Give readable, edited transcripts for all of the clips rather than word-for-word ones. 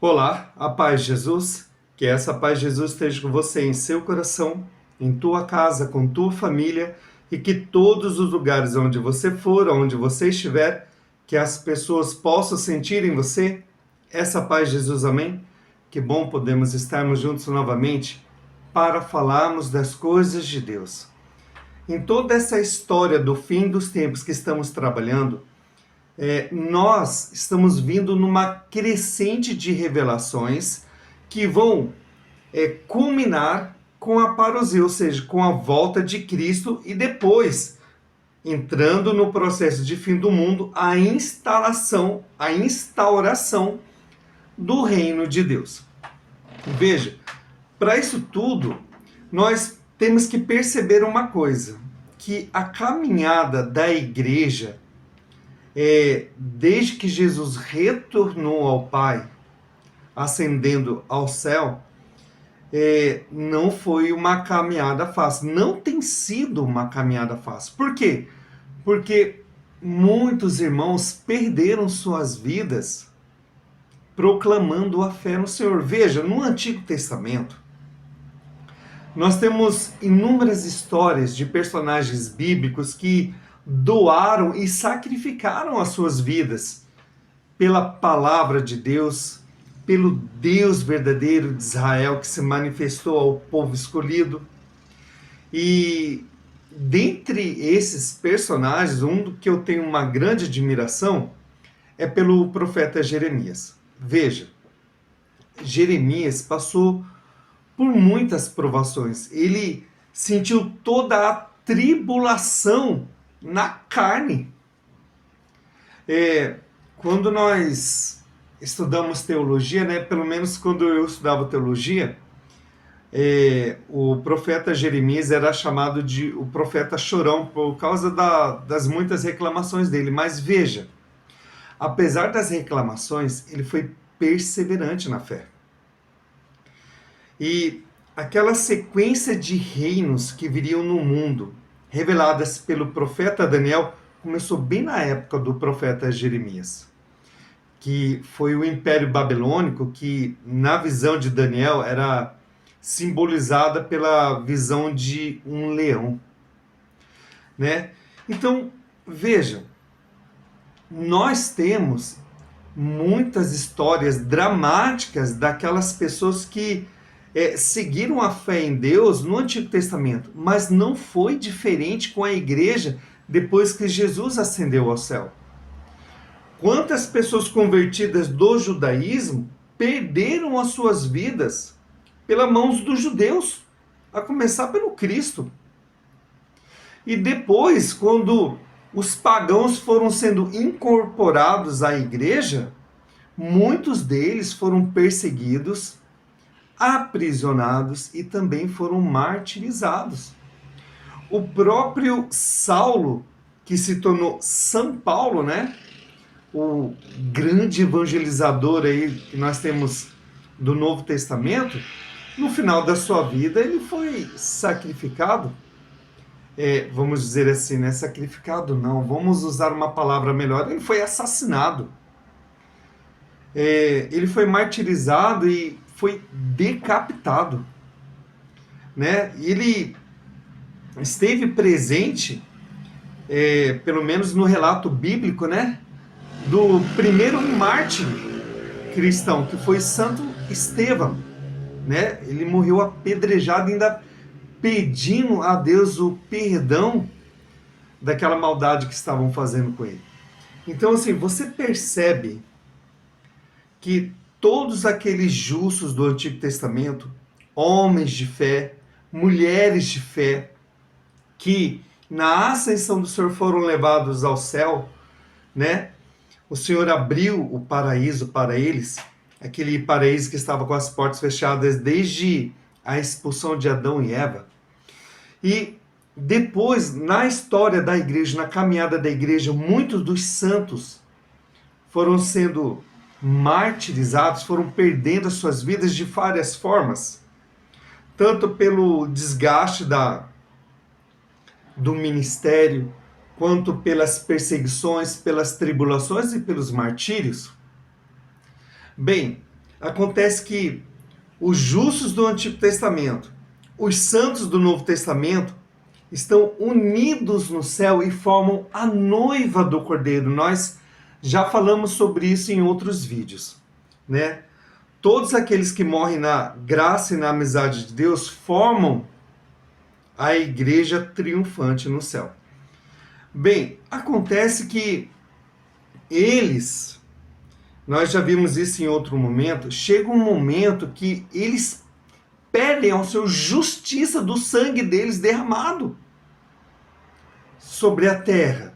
Olá, a paz de Jesus, que essa paz de Jesus esteja com você em seu coração, em tua casa, com tua família e que todos os lugares onde você for, onde você estiver, que as pessoas possam sentir em você essa paz de Jesus, amém? Que bom podemos estarmos juntos novamente para falarmos das coisas de Deus. Em toda essa história do fim dos tempos que estamos trabalhando, nós estamos vindo numa crescente de revelações que vão culminar com a parousia, ou seja, com a volta de Cristo e depois, entrando no processo de fim do mundo, a instauração do reino de Deus. Veja, para isso tudo, nós temos que perceber uma coisa, que a caminhada da igreja desde que Jesus retornou ao Pai, ascendendo ao céu, não foi uma caminhada fácil. Não tem sido uma caminhada fácil. Por quê? Porque muitos irmãos perderam suas vidas proclamando a fé no Senhor. Veja, no Antigo Testamento, nós temos inúmeras histórias de personagens bíblicos que doaram e sacrificaram as suas vidas pela palavra de Deus, pelo Deus verdadeiro de Israel que se manifestou ao povo escolhido. E dentre esses personagens, um que eu tenho uma grande admiração é pelo profeta Jeremias. Veja, Jeremias passou por muitas provações. Ele sentiu toda a tribulação na carne. Quando nós estudamos teologia, pelo menos quando eu estudava teologia, o profeta Jeremias era chamado de o profeta chorão por causa das muitas reclamações dele. Mas veja, apesar das reclamações, ele foi perseverante na fé. E aquela sequência de reinos que viriam no mundo, reveladas pelo profeta Daniel, começou bem na época do profeta Jeremias, que foi o Império Babilônico, que na visão de Daniel era simbolizada pela visão de um leão. Então, vejam, nós temos muitas histórias dramáticas daquelas pessoas que seguiram a fé em Deus no Antigo Testamento, mas não foi diferente com a igreja depois que Jesus ascendeu ao céu. Quantas pessoas convertidas do judaísmo perderam as suas vidas pelas mãos dos judeus, a começar pelo Cristo. E depois, quando os pagãos foram sendo incorporados à igreja, muitos deles foram perseguidos, aprisionados e também foram martirizados. O próprio Saulo, que se tornou São Paulo, o grande evangelizador aí que nós temos do Novo Testamento, no final da sua vida ele foi sacrificado. Vamos dizer assim, sacrificado não, vamos usar uma palavra melhor, ele foi assassinado. Ele foi martirizado e foi decapitado. Ele esteve presente, pelo menos no relato bíblico, do primeiro mártir cristão, que foi Santo Estevão. Ele morreu apedrejado, ainda pedindo a Deus o perdão daquela maldade que estavam fazendo com ele. Então, assim, você percebe que todos aqueles justos do Antigo Testamento, homens de fé, mulheres de fé, que na ascensão do Senhor foram levados ao céu, o Senhor abriu o paraíso para eles, aquele paraíso que estava com as portas fechadas desde a expulsão de Adão e Eva. E depois, na história da igreja, na caminhada da igreja, muitos dos santos foram sendo martirizados, foram perdendo as suas vidas de várias formas, tanto pelo desgaste do ministério, quanto pelas perseguições, pelas tribulações e pelos martírios. Bem, acontece que os justos do Antigo Testamento, os santos do Novo Testamento, estão unidos no céu e formam a noiva do Cordeiro. Nós já falamos sobre isso em outros vídeos, né? Todos aqueles que morrem na graça e na amizade de Deus formam a igreja triunfante no céu. Bem, acontece que eles, nós já vimos isso em outro momento, chega um momento que eles perdem ao seu justiça do sangue deles derramado sobre a terra,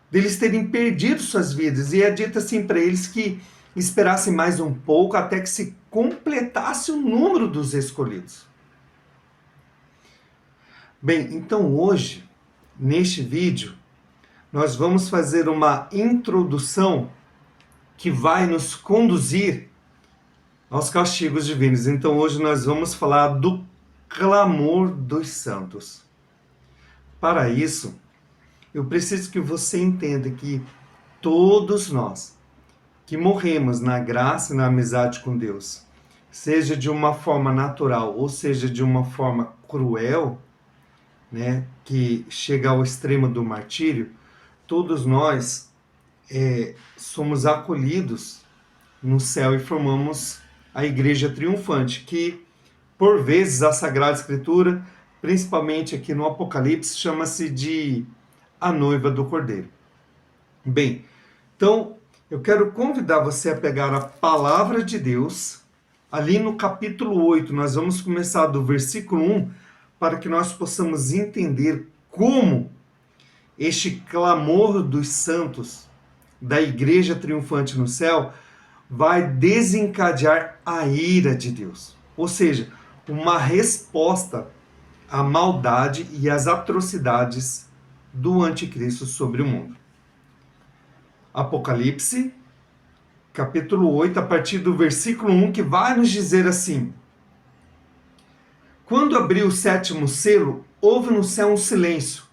deles terem perdido suas vidas, e é dito assim para eles que esperassem mais um pouco até que se completasse o número dos escolhidos. Bem, então hoje, neste vídeo, nós vamos fazer uma introdução que vai nos conduzir aos castigos divinos. Então hoje nós vamos falar do clamor dos santos. Para isso, eu preciso que você entenda que todos nós que morremos na graça e na amizade com Deus, seja de uma forma natural ou seja de uma forma cruel, né, que chega ao extremo do martírio, todos nós somos acolhidos no céu e formamos a igreja triunfante, que por vezes a Sagrada Escritura, principalmente aqui no Apocalipse, chama-se de a noiva do Cordeiro. Bem, então eu quero convidar você a pegar a palavra de Deus, ali no capítulo 8, nós vamos começar do versículo 1, para que nós possamos entender como este clamor dos santos da igreja triunfante no céu vai desencadear a ira de Deus. Ou seja, uma resposta à maldade e às atrocidades do anticristo sobre o mundo. Apocalipse, capítulo 8, a partir do versículo 1, que vai nos dizer assim: quando abriu o sétimo selo, houve no céu um silêncio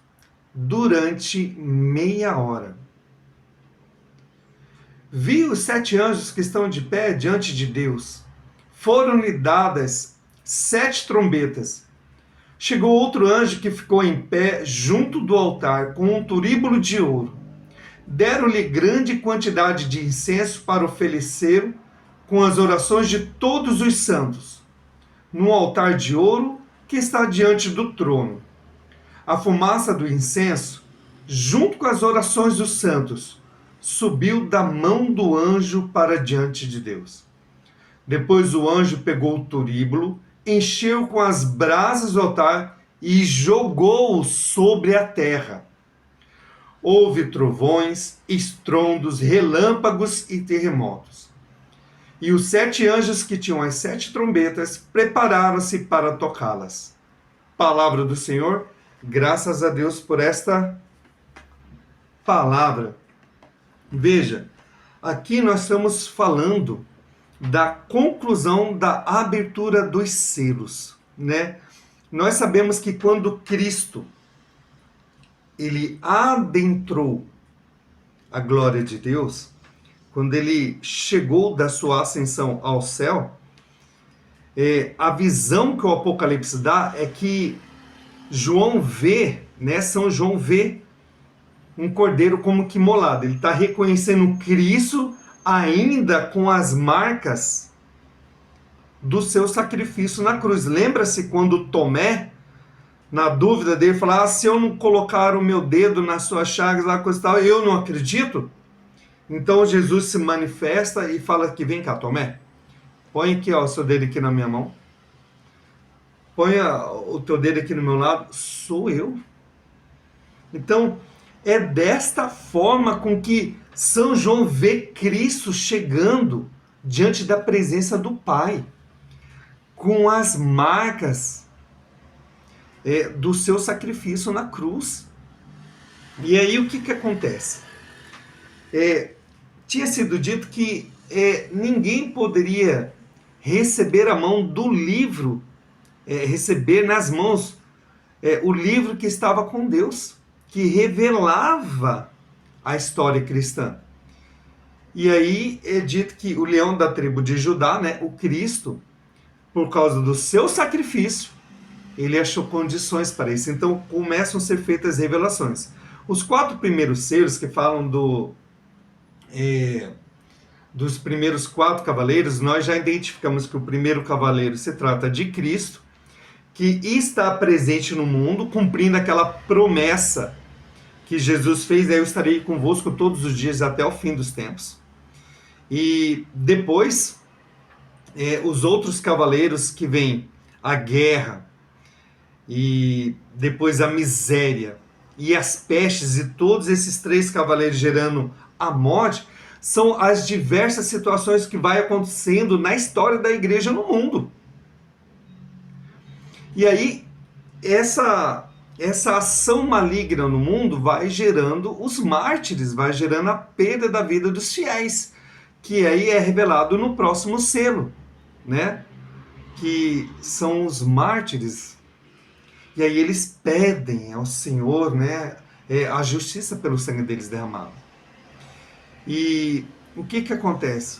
durante meia hora. Vi os 7 anjos que estão de pé diante de Deus. Foram-lhe dadas 7 trombetas. Chegou outro anjo que ficou em pé junto do altar com um turíbulo de ouro. Deram-lhe grande quantidade de incenso para oferecer com as orações de todos os santos, no altar de ouro que está diante do trono. A fumaça do incenso, junto com as orações dos santos, subiu da mão do anjo para diante de Deus. Depois o anjo pegou o turíbulo, encheu com as brasas do altar e jogou-o sobre a terra. Houve trovões, estrondos, relâmpagos e terremotos. E os 7 anjos que tinham as 7 trombetas prepararam-se para tocá-las. Palavra do Senhor, graças a Deus por esta palavra. Veja, aqui nós estamos falando da conclusão da abertura dos selos, né? Nós sabemos que quando Cristo ele adentrou a glória de Deus, quando ele chegou da sua ascensão ao céu, a visão que o Apocalipse dá é que João vê, né, São João vê um cordeiro como que imolado. Ele está reconhecendo Cristo ainda com as marcas do seu sacrifício na cruz. Lembra-se quando Tomé, na dúvida dele, falou: se eu não colocar o meu dedo nas suas chagas, lá, coisa e tal, eu não acredito? Então Jesus se manifesta e fala que vem cá, Tomé, põe aqui o seu dedo aqui na minha mão, põe o teu dedo aqui no meu lado, sou eu. Então é desta forma com que São João vê Cristo chegando diante da presença do Pai, com as marcas do seu sacrifício na cruz. E aí o que acontece? Tinha sido dito que ninguém poderia receber a mão do livro, receber nas mãos o livro que estava com Deus, que revelava a história cristã. E aí é dito que o leão da tribo de Judá, né, o Cristo, por causa do seu sacrifício, ele achou condições para isso. Então começam a ser feitas revelações. Os 4 primeiros selos que falam dos primeiros 4 cavaleiros, nós já identificamos que o primeiro cavaleiro se trata de Cristo, que está presente no mundo, cumprindo aquela promessa que Jesus fez: eu estarei convosco todos os dias até o fim dos tempos. E depois, os outros cavaleiros que vêm a guerra, e depois a miséria, e as pestes, e todos esses 3 cavaleiros gerando a morte, são as diversas situações que vai acontecendo na história da igreja no mundo. E aí, essa ação maligna no mundo vai gerando os mártires, vai gerando a perda da vida dos fiéis, que aí é revelado no próximo selo, né? Que são os mártires. E aí eles pedem ao Senhor, né, a justiça pelo sangue deles derramado. E o que acontece?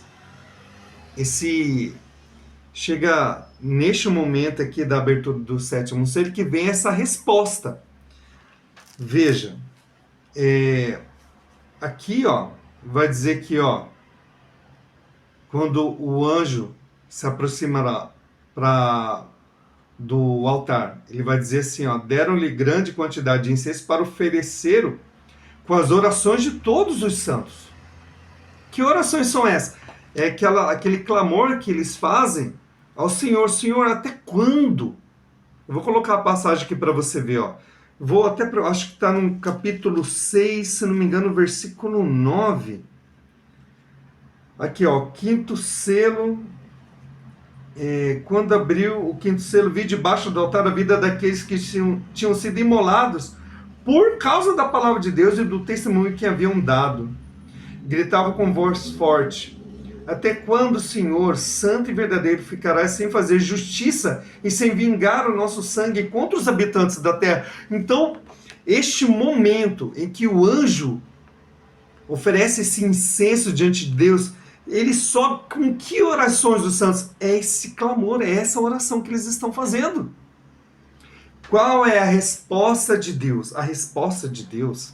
Chega neste momento aqui da abertura do 7º selo que vem essa resposta. Veja, aqui, ó, vai dizer que, ó, quando o anjo se aproximará do altar, ele vai dizer assim, ó, deram-lhe grande quantidade de incenso para oferecer com as orações de todos os santos. Que orações são essas? É aquele clamor que eles fazem ao Senhor: Senhor, até quando? Eu vou colocar a passagem aqui para você ver, ó. Acho que está no capítulo 6, se não me engano, versículo 9. Aqui, ó, 5º selo. Quando abriu o 5º selo, vi debaixo do altar a vida daqueles que tinham sido imolados por causa da palavra de Deus e do testemunho que haviam dado. Gritavam com voz forte: até quando, Senhor, santo e verdadeiro, ficarás sem fazer justiça e sem vingar o nosso sangue contra os habitantes da terra? Então, este momento em que o anjo oferece esse incenso diante de Deus, ele sobe com que orações dos santos? É esse clamor, é essa oração que eles estão fazendo. Qual é a resposta de Deus? A resposta de Deus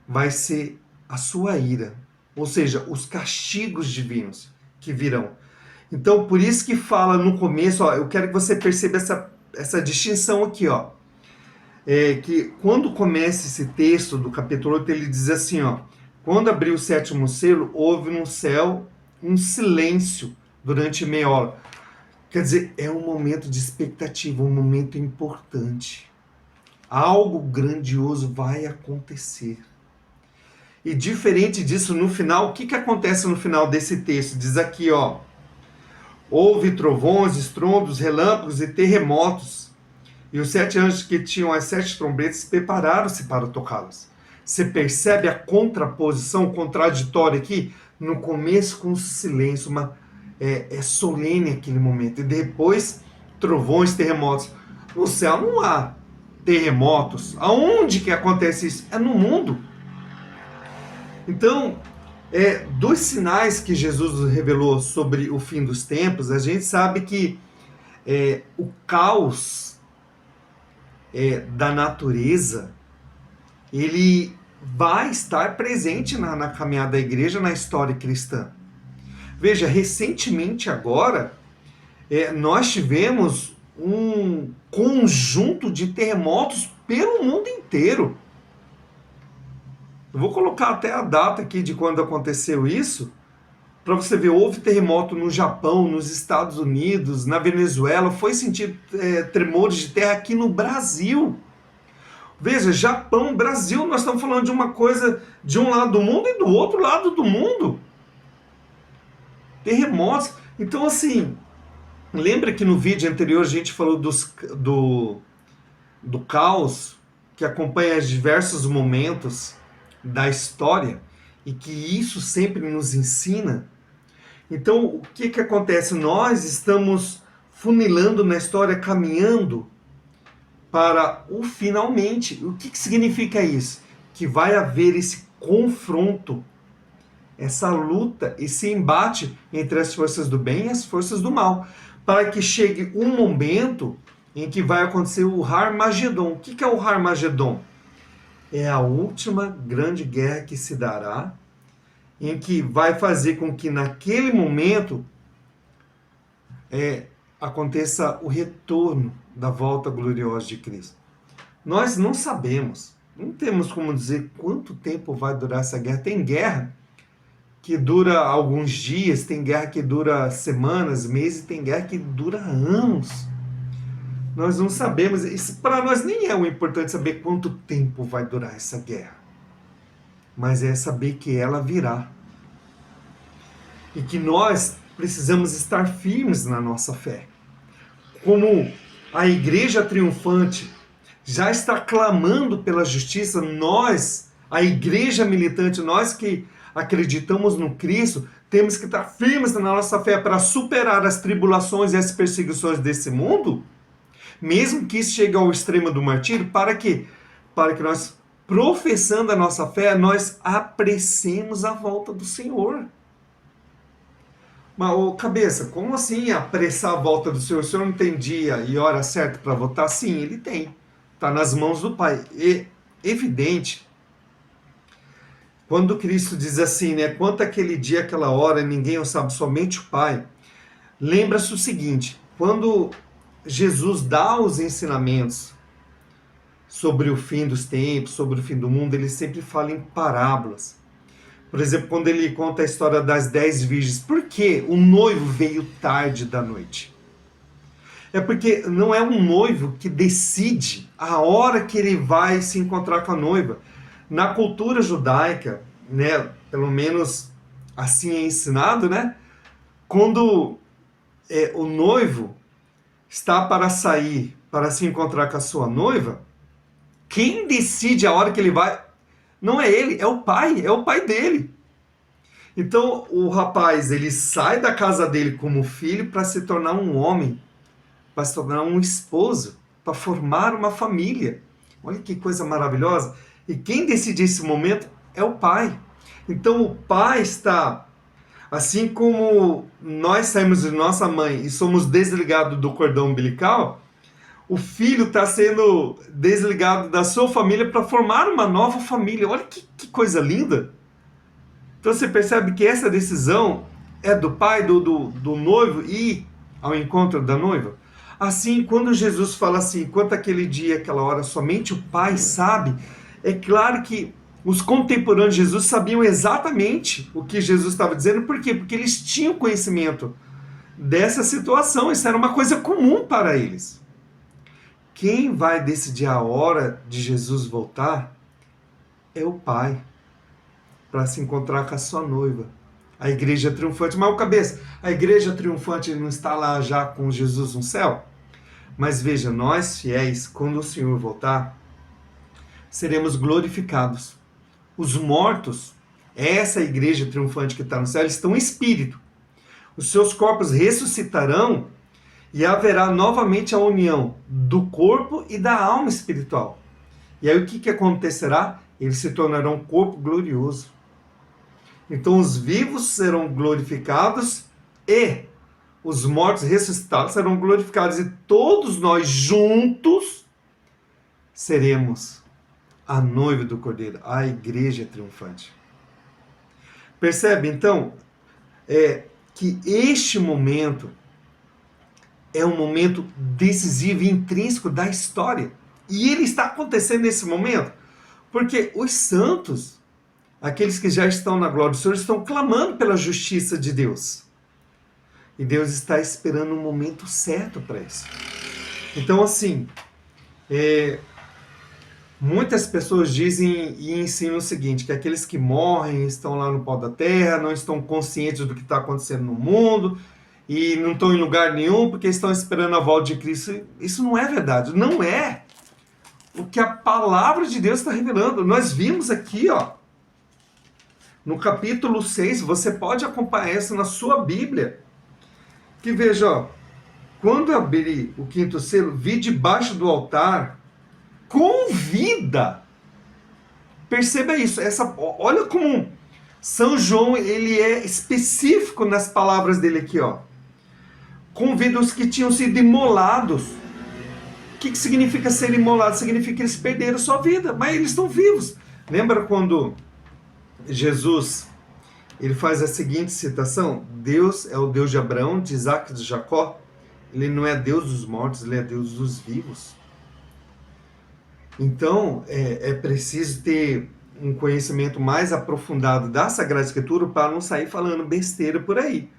vai ser a sua ira, ou seja, os castigos divinos que virão. Então, por isso que fala no começo, ó, eu quero que você perceba essa distinção aqui, ó. Que quando começa esse texto do capítulo 8, ele diz assim, ó: quando abriu o 7º selo, houve no céu um silêncio durante meia hora. Quer dizer, é um momento de expectativa, um momento importante. Algo grandioso vai acontecer. E diferente disso, no final, o que acontece no final desse texto? Diz aqui, ó: houve trovões, estrondos, relâmpagos e terremotos. E os 7 anjos que tinham as 7 trombetas prepararam-se para tocá-las. Você percebe a contraposição, o contraditório aqui? No começo com silêncio, é solene aquele momento. E depois, trovões, terremotos. No céu não há terremotos. Aonde que acontece isso? É no mundo. Então, dos sinais que Jesus revelou sobre o fim dos tempos, a gente sabe que o caos da natureza, ele vai estar presente na caminhada da igreja, na história cristã. Veja, recentemente agora, nós tivemos um conjunto de terremotos pelo mundo inteiro. Eu vou colocar até a data aqui de quando aconteceu isso, para você ver. Houve terremoto no Japão, nos Estados Unidos, na Venezuela, foi sentido tremores de terra aqui no Brasil. Veja, Japão, Brasil, nós estamos falando de uma coisa de um lado do mundo e do outro lado do mundo. Terremotos. Então, assim, lembra que no vídeo anterior a gente falou do caos que acompanha diversos momentos da história e que isso sempre nos ensina? Então, o que acontece? Nós estamos funilando na história, caminhando para o finalmente. O que significa isso? Que vai haver esse confronto, essa luta, esse embate entre as forças do bem e as forças do mal, para que chegue um momento em que vai acontecer o Harmagedon. O que é o Harmagedon? É a última grande guerra que se dará, em que vai fazer com que naquele momento aconteça o retorno da volta gloriosa de Cristo. Nós não sabemos, não temos como dizer quanto tempo vai durar essa guerra. Tem guerra que dura alguns dias, tem guerra que dura semanas, meses, tem guerra que dura anos. Nós não sabemos, isso para nós nem é o importante saber quanto tempo vai durar essa guerra, mas é saber que ela virá. E que nós precisamos estar firmes na nossa fé. Como a igreja triunfante já está clamando pela justiça, nós, a igreja militante, nós que acreditamos no Cristo, temos que estar firmes na nossa fé para superar as tribulações e as perseguições desse mundo, mesmo que isso chegue ao extremo do martírio, para quê? Para que nós, professando a nossa fé, nós apressemos a volta do Senhor. Mas, ô cabeça, como assim apressar a volta do Senhor? O Senhor não tem dia e hora certa para voltar? Sim, ele tem. Está nas mãos do Pai. E evidente, quando Cristo diz assim, né? Quanto aquele dia, aquela hora, ninguém o sabe, somente o Pai. Lembra-se o seguinte, quando Jesus dá os ensinamentos sobre o fim dos tempos, sobre o fim do mundo, ele sempre fala em parábolas. Por exemplo, quando ele conta a história das 10 virgens, por que o noivo veio tarde da noite? É porque não é um noivo que decide a hora que ele vai se encontrar com a noiva. Na cultura judaica, né, pelo menos assim é ensinado, né, quando o noivo está para sair, para se encontrar com a sua noiva, quem decide a hora que ele vai não é ele, é o pai dele. Então o rapaz, ele sai da casa dele como filho para se tornar um homem, para se tornar um esposo, para formar uma família. Olha que coisa maravilhosa. E quem decide esse momento é o pai. Então o pai está, assim como nós saímos de nossa mãe e somos desligados do cordão umbilical, o filho está sendo desligado da sua família para formar uma nova família. Olha que coisa linda. Então você percebe que essa decisão é do pai, do noivo ir ao encontro da noiva. Assim, quando Jesus fala assim, quanto aquele dia, aquela hora, somente o pai sabe, é claro que os contemporâneos de Jesus sabiam exatamente o que Jesus estava dizendo. Por quê? Porque eles tinham conhecimento dessa situação. Isso era uma coisa comum para eles. Quem vai decidir a hora de Jesus voltar é o Pai, para se encontrar com a sua noiva. A igreja triunfante. Mas o cabeça, a igreja triunfante não está lá já com Jesus no céu? Mas veja, nós fiéis, quando o Senhor voltar, seremos glorificados. Os mortos, essa igreja triunfante que está no céu, eles estão em espírito. Os seus corpos ressuscitarão e haverá novamente a união do corpo e da alma espiritual. E aí o que acontecerá? Eles se tornarão um corpo glorioso. Então os vivos serão glorificados e os mortos ressuscitados serão glorificados. E todos nós juntos seremos a noiva do Cordeiro, a igreja triunfante. Percebe então que este momento é um momento decisivo e intrínseco da história. E ele está acontecendo nesse momento porque os santos, aqueles que já estão na glória do Senhor, estão clamando pela justiça de Deus. E Deus está esperando um momento certo para isso. Então, assim, muitas pessoas dizem e ensinam o seguinte, que aqueles que morrem estão lá no pó da terra, não estão conscientes do que está acontecendo no mundo, e não estão em lugar nenhum porque estão esperando a volta de Cristo. Isso não é verdade, não é o que a palavra de Deus está revelando. Nós vimos aqui, no capítulo 6, você pode acompanhar isso na sua Bíblia, que veja, quando abri o quinto selo, vi debaixo do altar, com vida, perceba isso. Olha como São João ele é específico nas palavras dele aqui, ó. Convida os que tinham sido imolados. O que significa ser imolado? Significa que eles perderam sua vida, mas eles estão vivos. Lembra quando Jesus ele faz a seguinte citação? Deus é o Deus de Abraão, de Isaac e de Jacó. Ele não é Deus dos mortos, ele é Deus dos vivos. Então, é preciso ter um conhecimento mais aprofundado da Sagrada Escritura para não sair falando besteira por aí.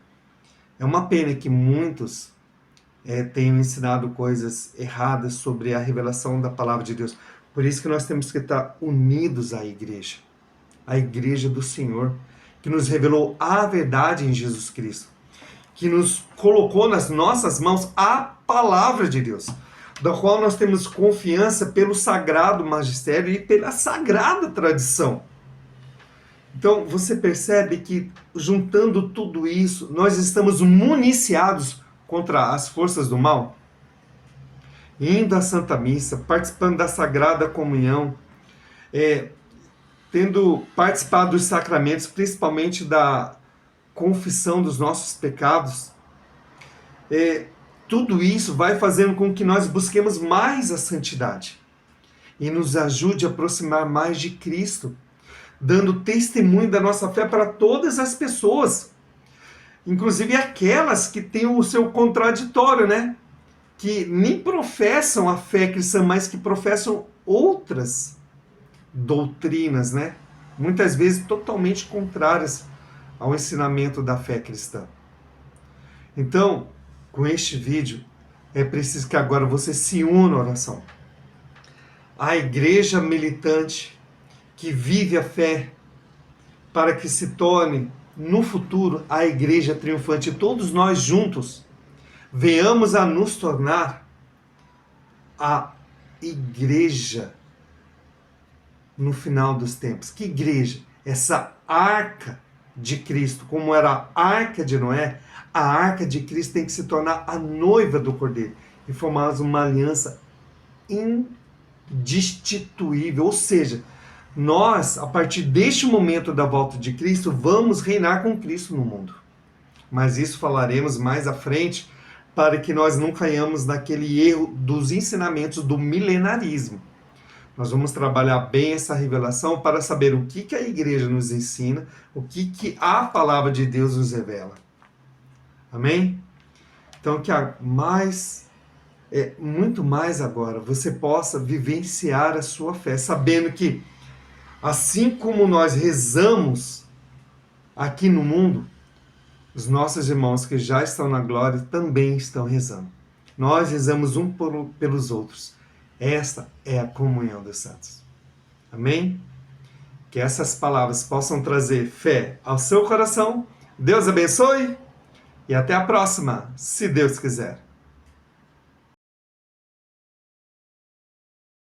É uma pena que muitos tenham ensinado coisas erradas sobre a revelação da Palavra de Deus. Por isso que nós temos que estar unidos à Igreja do Senhor, que nos revelou a verdade em Jesus Cristo, que nos colocou nas nossas mãos a Palavra de Deus, da qual nós temos confiança pelo sagrado magistério e pela sagrada tradição. Então, você percebe que, juntando tudo isso, nós estamos municiados contra as forças do mal? Indo à Santa Missa, participando da Sagrada Comunhão, tendo participado dos sacramentos, principalmente da confissão dos nossos pecados, tudo isso vai fazendo com que nós busquemos mais a santidade e nos ajude a aproximar mais de Cristo, dando testemunho da nossa fé para todas as pessoas, inclusive aquelas que têm o seu contraditório, né? Que nem professam a fé cristã, mas que professam outras doutrinas, né? Muitas vezes totalmente contrárias ao ensinamento da fé cristã. Então, com este vídeo, é preciso que agora você se una à oração. A igreja militante que vive a fé para que se torne, no futuro, a igreja triunfante. Todos nós juntos venhamos a nos tornar a igreja no final dos tempos. Que igreja? Essa arca de Cristo, como era a arca de Noé, a arca de Cristo tem que se tornar a noiva do Cordeiro e formar uma aliança indestituível. Ou seja, nós, a partir deste momento da volta de Cristo, vamos reinar com Cristo no mundo. Mas isso falaremos mais à frente, para que nós não caiamos naquele erro dos ensinamentos do milenarismo. Nós vamos trabalhar bem essa revelação para saber o que a igreja nos ensina, o que a palavra de Deus nos revela. Amém? Então, que muito mais agora, você possa vivenciar a sua fé, sabendo que, assim como nós rezamos aqui no mundo, os nossos irmãos que já estão na glória também estão rezando. Nós rezamos um pelos outros. Esta é a comunhão dos santos. Amém? Que essas palavras possam trazer fé ao seu coração. Deus abençoe e até a próxima, se Deus quiser.